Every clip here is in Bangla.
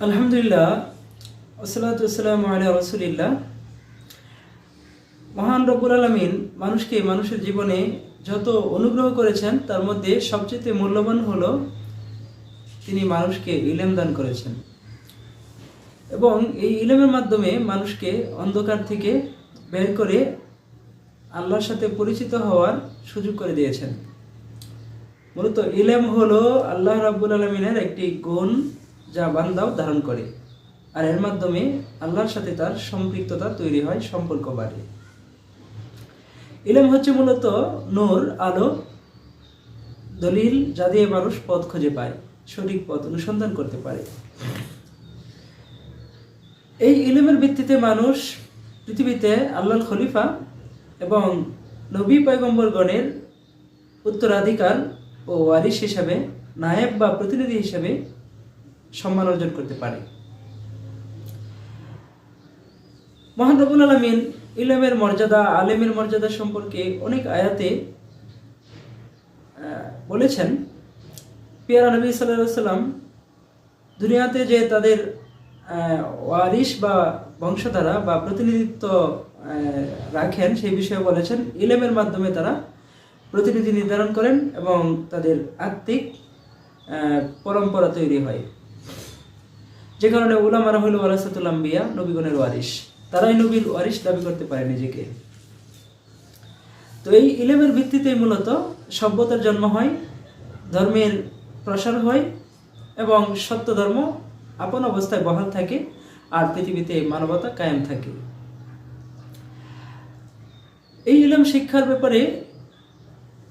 আলহামদুলিল্লাহ, আসসালাতু ওয়াসসালামু আলা রাসূলিল্লাহ। মহান রব্বুল আলামিন মানুষের জীবনে যত অনুগ্রহ করেছেন তার মধ্যে সবচেয়ে মূল্যবান হলো তিনি মানুষকে ইলম দান করেছেন এবং এই ইলমের মাধ্যমে মানুষকে অন্ধকার থেকে বের করে আল্লাহর সাথে পরিচিত হওয়ার সুযোগ করে দিয়েছেন। মূলত ইলম হলো আল্লাহ রাব্বুল আলামিনের একটি গুণ যা বান্দাও ধারণ করে, আর এর মাধ্যমে আল্লাহর সাথে তার সম্পৃক্ততা তৈরি হয়, সম্পর্ক বাড়ে। ইলম হচ্ছে মূলত নূর, আলো, দলিল, যা দিয়ে মানুষ পথ খুঁজে পায়, সঠিক পথ অনুসন্ধান করতে পারে। এই ইলমের ভিত্তিতে মানুষ পৃথিবীতে আল্লাহর খলিফা এবং নবী পয়গম্বরগণের উত্তরাধিকার ও ওয়ারিস হিসাবে, নায়েব বা প্রতিনিধি হিসাবে সম্মান অর্জন করতে পারে। মহান রব্বুল আলামিন ইলমের মর্যাদা, আলেমের মর্যাদা সম্পর্কে অনেক আয়াতে বলেছেন। পিয়ারা নবী সাল্লাল্লাহু আলাইহি সাল্লাম দুনিয়াতে যে তাদের ওয়ারিস বা বংশধারা বা প্রতিনিধিত্ব রাখেন সেই বিষয়ে বলেছেন। ইলমের মাধ্যমে তারা প্রতিনিধি নির্ধারণ করেন এবং তাদের আত্মিক পরম্পরা তৈরি হয়, যে কারণে উলামারা হইল ওয়ারাসাতুল আম্বিয়া, নবীগণের ওয়ারিস। তারাই নবীর ওয়ারিস দাবি করতে পারে নিজেকে। তো এই ইলমের ভিত্তিতেই মূলত সভ্যতার জন্ম হয়, ধর্মের প্রসার হয় এবং সত্য ধর্ম আপন অবস্থায় বহাল থাকে আর পৃথিবীতে মানবতা কায়েম থাকে। এই ইলম শিক্ষার ব্যাপারে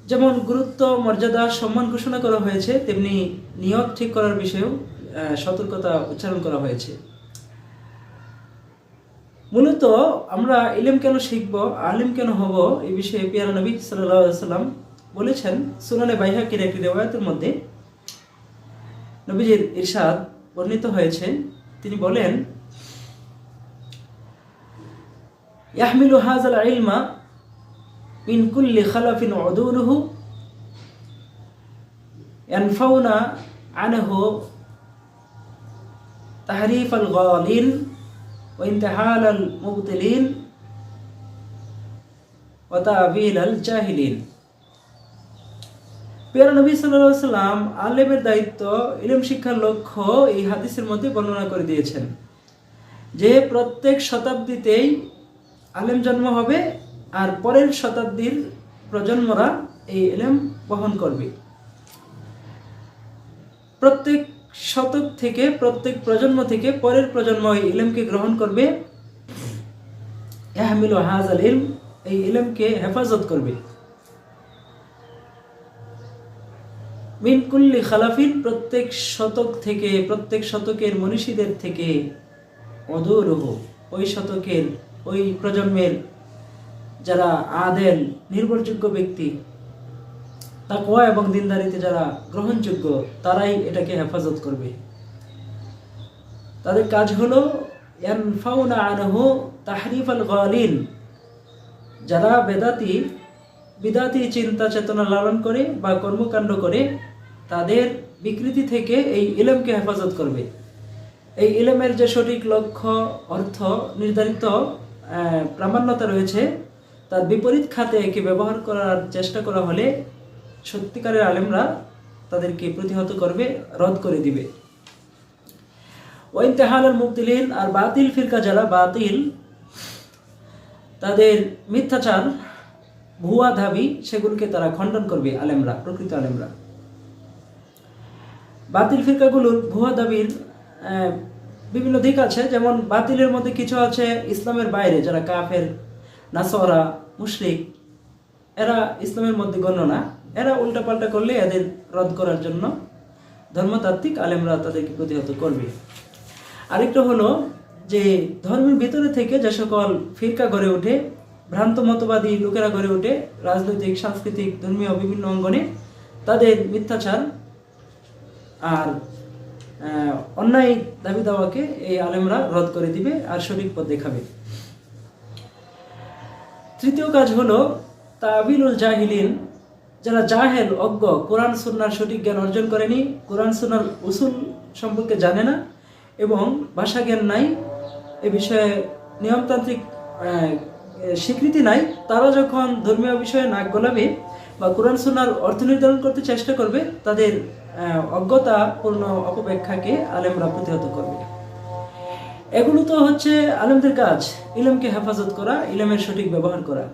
যেমন গুরুত্ব, মর্যাদা, সম্মান ঘোষণা করা হয়েছে, তেমনি নিয়ত ঠিক করার বিষয়েও সতর্কতা উচ্চারণ করা হয়েছে। মূলত আমরা ইলম কেন শিখব, আলিম কেন হব, এই বিষয়ে পিয়ারা নবী সাল্লাল্লাহু আলাইহি ওয়াসাল্লাম বলেছেন। সুনানে বাইহাকির একটি রিওয়ায়াতের মধ্যে নবীজির ইরশাদ বর্ণিত হয়েছে। তিনি বলেন, ইয়াহমিলু হাযাল ইলমা মিন কুল্লি খালাফিন উদুলুহু ইয়ানফাউনা আনহু তাহরিফাল গালিন ওয়া ইনতিহালাল মুবতিলিন ওয়া তা'বিলাল জাহিলিন। পিয়ারা নবী সাল্লাল্লাহু আলাইহি ওয়াসাল্লাম আলেমের দায়িত্ব, ইলম শিক্ষার লক্ষ্য এই হাদিসের মধ্যে বর্ণনা করে দিয়েছেন যে প্রত্যেক শতাব্দীতেই আলেম জন্ম হবে আর পরের শতাব্দীর প্রজন্মরা এই ইলম বহন করবে। প্রত্যেক শতক থেকে, প্রত্যেক প্রজন্ম থেকে পরের প্রজন্ম এই ইলমকে গ্রহণ করবে। ইয়াহমিলু হাযাল ইলম, এই ইলমকে হেফাজত করবে। মিন কুল্লি খালাফিন, প্রত্যেক শতক থেকে, প্রত্যেক শতকের মনীষীদের থেকে, উদুলুহু, ওই শতকের, ওই প্রজন্মের যারা আদেল, নির্ভরযোগ্য ব্যক্তি, তাকওয়া এবং দিনদারিতে যারা গ্রহণযোগ্য, তারাই এটাকে হেফাজত করবে। তাদের কাজ হলো ইয়ানফাউনা আনহু তাহরিফাল গালিন, যারা বিদাতি চিন্তা চেতনা লালন করে বা কর্মকাণ্ড করে, তাদের বিকৃতি থেকে এই ইলমকে হেফাজত করবে। এই ইলমের যে সঠিক লক্ষ্য, অর্থ, নির্ধারিত প্রামাণ্যতা রয়েছে, তার বিপরীত খাতে একে ব্যবহার করার চেষ্টা করা হলে সত্যিকারের আলেমরা তাদেরকে প্রতিহত করবে, রদ করে দিবে। ওয়া ইনতিহালাল মুবতিলিন, আর বাতিল ফিরকা যারা বাতিল, তাদের মিথ্যাচার, ভুয়া দাবি, সেগুলোকে তারা খণ্ডন করবে আলেমরা, প্রকৃত আলেমরা। বাতিল ফিরকাগুলোর ভুয়া দাবির বিভিন্ন দিক আছে। যেমন বাতিলের মধ্যে কিছু আছে ইসলামের বাইরে, যারা কাফের, নাসরা, মুশরিক, এরা ইসলামের মধ্যে গণ্য না। এরা উল্টাপাল্টা করলে এদের রদ করার জন্য ধর্মতাত্ত্বিক আলেমরা তাদেরকে প্রতিহত করবে। আরেকটা হলো যে ধর্মের ভিতরে থেকে যে সকল ফিরকা গড়ে ওঠে, ভ্রান্ত মতবাদী লোকেরা গড়ে ওঠে রাজনৈতিক, সাংস্কৃতিক, ধর্মীয় বিভিন্ন অঙ্গনে, তাদের মিথ্যাচার আর অন্যায় দাবি দাওয়াকে এই আলেমরা রদ করে দিবে আর সঠিক পথ দেখাবে। তৃতীয় কাজ হলো তা'বিলুল জাহিলিন, যারা জাহেল, অজ্ঞ, কোরআন সুন্নাহর সঠিক জ্ঞান অর্জন করেনি, কোরআন সুন্নাহর উসুল সম্পর্কে জানে না, এবং ভাষা জ্ঞান নাই, এ বিষয়ে নিয়মতান্ত্রিক স্বীকৃতি নাই, তারা যখন ধর্মীয় বিষয়ে নাক গলাবে বা কোরআন সুন্নাহর অর্থ নির্ধারণ করতে চেষ্টা করবে, তাদের অজ্ঞতাপূর্ণ অপব্যাখ্যাকে আলেমরা প্রতিহত করবে। এগুলো তো হচ্ছে আলেমদের কাজ, ইলমকে হেফাজত করা, ইলমের সঠিক ব্যবহার করা।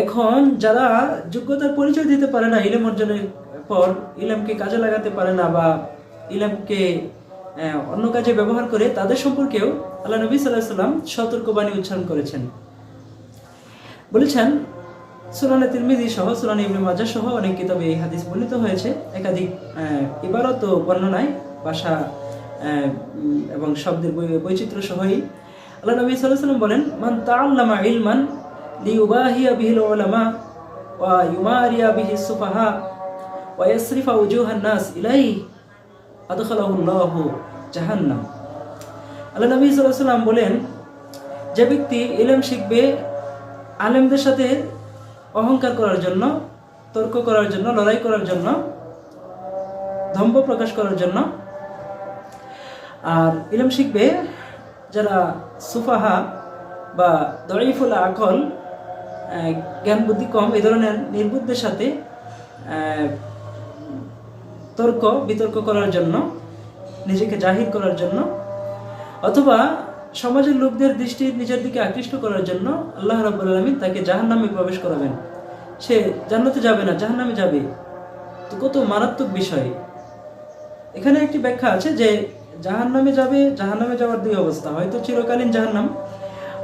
এখন যারা যোগ্যতার পরিচয় দিতে পারে না, ইলম অর্জনের পর ইলমকে কাজে লাগাতে পারে না বা ইলমকে অন্য কাজে ব্যবহার করে, তাদের সম্পর্কেও আল্লাহ নবী সাল্লাল্লাহু আলাইহি ওয়াসাল্লাম সতর্কবাণী উচ্চারণ করেছেন। বলেছেন, সুনানে তিরমিজি সহ সুনানে ইবনে মাজাহ সহ অনেক কিতাবে এই হাদিস বর্ণিত হয়েছে, একাধিক ইবারত ও বর্ণনায়, ভাষা এবং শব্দের বৈচিত্র্য সহই। আল্লাহ নবী সাল্লাল্লাহু আলাইহি ওয়াসাল্লাম বলেন, মান তাআল্লামা ইলমান লিইউবাহিয়া বিহিল উলামা ওয়া ইউমারিয়া বিহিস সুফাহা ওয়া ইয়াসরিফা উজুহান নাস ইলাইহি আদখালাহুল্লাহু জাহান্নাম। আল্লাহ নবী সাল্লাল্লাহু আলাইহি ওয়াসাল্লাম বলেন, যে ব্যক্তি ইলম শিখবে আলেমদের সাথে অহংকার করার জন্য, তর্ক করার জন্য, লড়াই করার জন্য, দম্ভ প্রকাশ করার জন্য, আর ইলম শিখবে যারা সুফাহা বা দঈফুল আকল, জ্ঞান বুদ্ধি কম, এই ধরনের নির্বুদ্ধের সাথে তর্ক বিতর্ক করার জন্য, নিজেকে জাহির করার জন্য, অথবা সমাজের লোকদের দৃষ্টি নিজের দিকে আকৃষ্ট করার জন্য আল্লাহ রাব্বুল আলামিন তাকে জাহান্নামে প্রবেশ করাবেন। সে জান্নাতে যাবে না, জাহান্নামে যাবে। তো কত মারাত্মক বিষয়। এখানে একটি ব্যাখ্যা আছে যে জাহান্নামে যাবে, জাহান্নামে যাওয়ার দুই অবস্থা, হয়তো চিরকালীন জাহান্নাম,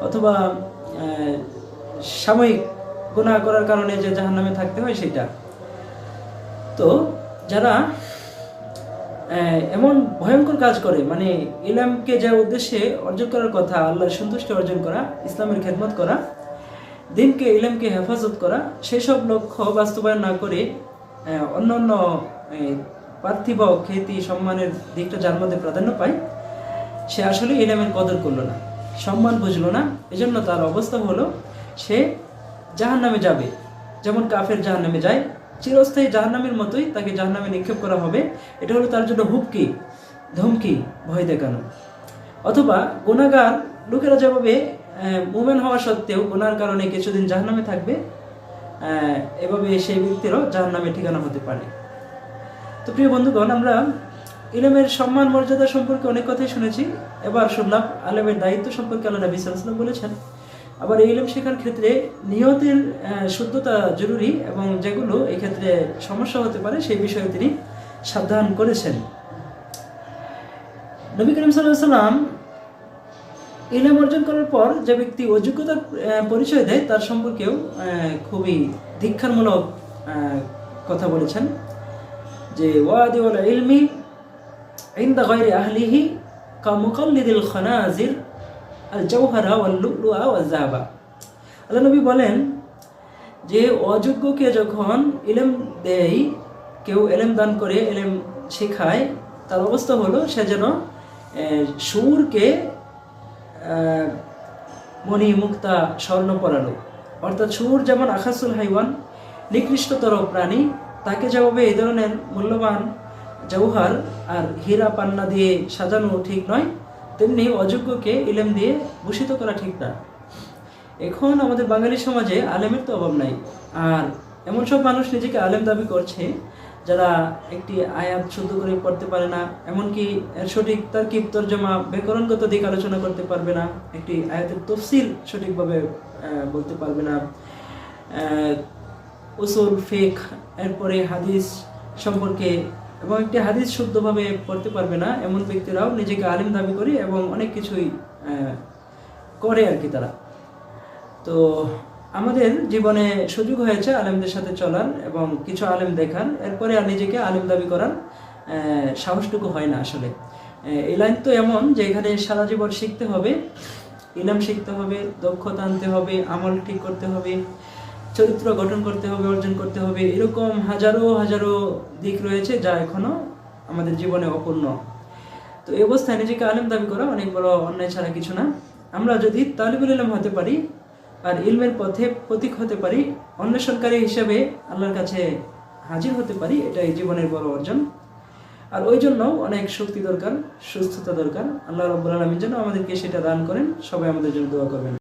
অথবা সাময়িক গুনাহ করার কারণে যে জাহান্নামে থাকতে হয় সেটা। তো যারা এমন ভয়ঙ্কর কাজ করে, মানে ইলমকে যে উদ্দেশ্যে অর্জন করার কথা, আল্লাহর সন্তুষ্টি অর্জন করা, ইসলামের খেদমত করা, দিনকে ইলমকে হেফাজত করা, সেই সব লক্ষ্য বাস্তবায়ন না করে অন্যান্য পার্থিব খ্যাতি সম্মানের দিকটা যার মধ্যে প্রাধান্য পায়, সে আসলে ইলমের কদর করলো না, সম্মান বুঝলো না। এজন্য তার অবস্থা হলো সে জাহান্নামে যাবে। যেমন কাফের জাহান্নামে যায়, চিরস্থায়ী জাহান্নামের মতোই তাকে জাহান্নামে নিক্ষেপ করা হবে। এটা হলো তার জন্য হুমকি, ধমকি, ভয় দেখানো। অথবা গুনাহগার লোকেরা যেভাবে মুমিন হওয়া সত্ত্বেও গুনার কারণে কিছুদিন জাহান্নামে থাকবে, এভাবে সেই ব্যক্তিরও জাহান্নামে ঠিকানা হতে পারে। তো প্রিয় বন্ধুগণ, আমরা ইলমের সম্মান মর্যাদা সম্পর্কে অনেক কথাই শুনেছি। এবার শুনলাম আলেমের দায়িত্ব সম্পর্কে আল্লাহ নবী সাল্লাল্লাহু আলাইহি ওয়াসাল্লাম বলেছেন। আবার এই ইলম শেখার ক্ষেত্রে নিয়তের শুদ্ধতা জরুরি, এবং যেগুলো এই ক্ষেত্রে সমস্যা হতে পারে সেই বিষয়ে তিনি সাবধান করেছেন। নবী করিম সাল্লাল্লাহু আলাইহি ওয়াসাল্লাম ইলম অর্জন করার পর যে ব্যক্তি অযোগ্যতার পরিচয় দেয় তার সম্পর্কেও খুবই দীক্ষামূলক কথা বলেছেন যে ওয়াদিউল ইলমি ইনদা গায়রি আহলিহি কা মুকাল্লিদিল খানাজির আল জাওহারা ওয়াল লুলুআ ওয়াল যাহাবা। আল্লাহ নবী বলেন যে অযোগ্যকে যখন ইলম দেয়, কেউ ইলম দান করে, ইলম শেখায়, তার অবস্থা হলো সে যেন সুরকে মণি মুক্তা স্বর্ণ পরালো। অর্থাৎ সুর যেমন আখাসুল হাইওয়ান, নিকৃষ্টতর প্রাণী, তাকে যেভাবে এই ধরনের মূল্যবান জৌহার আর হীরা পান্না দিয়ে সাজানো ঠিক নয়, তেমনি অযোগ্যকে ইলম দিয়ে ভূষিত করা ঠিক না। এখন আমাদের বাঙালি সমাজে আলেমের তো অভাব নাই, আর এমন সব মানুষ নিজেকে আলেম দাবি করছে যারা একটি আয়াত শুদ্ধ করে পড়তে পারে না, এমনকি এর সঠিক তারকিব, তরজমা, ব্যাকরণগত দিক আলোচনা করতে পারবে না, একটি আয়াতের তফসিল সঠিকভাবে বলতে পারবে না, উসুল ফিকহ, এরপরে হাদিস সম্পর্কে এবং একটি হাদিস শুদ্ধভাবে পড়তে পারবে না, এমন ব্যক্তিরাও নিজেকে আলেম দাবি করে এবং অনেক কিছুই করে আর কি তারা। তো আমাদের জীবনে সুযোগ হয়েছে আলেমদের সাথে চলার এবং কিছু আলেম দেখার, এরপরে আর নিজেকে আলেম দাবি করার সাহসটুকু হয় না আসলে। এই লাইন তো এমন যে এখানে সারা জীবন শিখতে হবে, ইলম শিখতে হবে, দক্ষতা আনতে হবে, আমল ঠিক করতে হবে, চরিত্র গঠন করতে হবে, অর্জন করতে হবে। এরকম হাজারো হাজারো দিক রয়েছে যা এখনো আমাদের জীবনে অপূর্ণ। তো এই অবস্থায় নিজেকে আলেম দাবি করা অনেক বড় অন্যায় ছাড়া কিছু না। আমরা যদি তালিবুল ইলম হতে পারি আর ইলমের পথে প্রতীক হতে পারি, অন্বেষণকারী হিসেবে আল্লাহর কাছে হাজির হতে পারি, এটাই জীবনের বড় অর্জন। আর ওই জন্য অনেক শক্তি দরকার, সুস্থতা দরকার। আল্লাহ রাব্বুল আলামিন যেন আমাদেরকে সেটা দান করেন। সবাই আমাদের জন্য দোয়া করবেন।